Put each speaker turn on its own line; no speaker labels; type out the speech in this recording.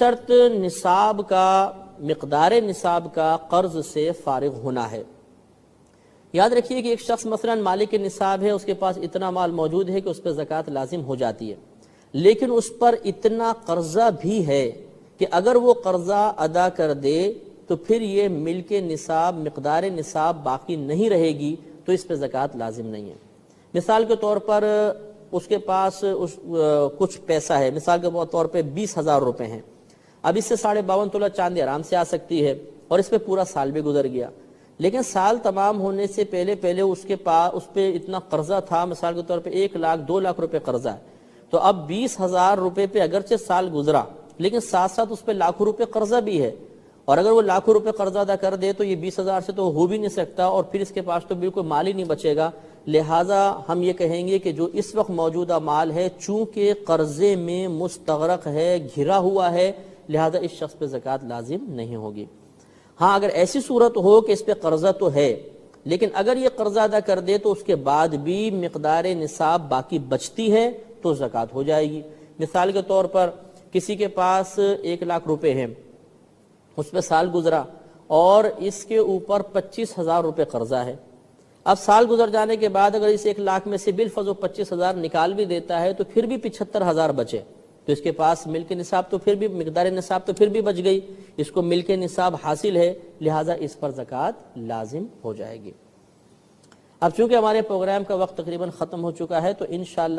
شرط نصاب کا مقدار نصاب کا قرض سے فارغ ہونا ہے۔ یاد رکھیے کہ ایک شخص مثلا مالک نصاب ہے، اس کے پاس اتنا مال موجود ہے کہ اس پہ زکوٰۃ لازم ہو جاتی ہے، لیکن اس پر اتنا قرضہ بھی ہے کہ اگر وہ قرضہ ادا کر دے تو پھر یہ ملک نصاب مقدار نصاب باقی نہیں رہے گی، تو اس پہ زکوٰۃ لازم نہیں ہے۔ مثال کے طور پر اس کے پاس کچھ پیسہ ہے، مثال کے طور پہ 20,000 روپے ہیں، اب اس سے 52.5 تولہ چاندی آرام سے آ سکتی ہے اور اس پہ پورا سال بھی گزر گیا، لیکن سال تمام ہونے سے پہلے اس پہ اتنا قرضہ تھا، مثال کے طور پہ 1 لاکھ 2 لاکھ روپے قرضہ ہے، تو اب 20,000 روپے پہ اگرچہ سال گزرا لیکن ساتھ ساتھ اس پہ لاکھوں روپے قرضہ بھی ہے، اور اگر وہ لاکھوں روپے قرضہ ادا کر دے تو یہ 20,000 سے تو ہو بھی نہیں سکتا، اور پھر اس کے پاس تو بالکل مال ہی نہیں بچے گا۔ لہٰذا ہم یہ کہیں گے کہ جو اس وقت موجودہ مال ہے چونکہ قرضے میں مستغرق ہے، گھرا ہوا ہے، لہذا اس شخص پہ زکوٰۃ لازم نہیں ہوگی۔ ہاں اگر ایسی صورت ہو کہ اس پہ قرضہ تو ہے لیکن اگر یہ قرضہ ادا کر دے تو اس کے بعد بھی مقدار نصاب باقی بچتی ہے تو زکوٰۃ ہو جائے گی۔ مثال کے طور پر کسی کے پاس 1 لاکھ روپے ہیں، اس پہ سال گزرا اور اس کے اوپر 25,000 روپے قرضہ ہے، اب سال گزر جانے کے بعد اگر اس 1 لاکھ میں سے بالفضل 25,000 نکال بھی دیتا ہے تو پھر بھی 75,000 بچے، تو اس کے پاس ملک نصاب تو پھر بھی مقدار نصاب تو پھر بھی بچ گئی، اس کو ملک نصاب حاصل ہے، لہٰذا اس پر زکوٰۃ لازم ہو جائے گی۔ اب چونکہ ہمارے پروگرام کا وقت تقریباً ختم ہو چکا ہے تو انشاءاللہ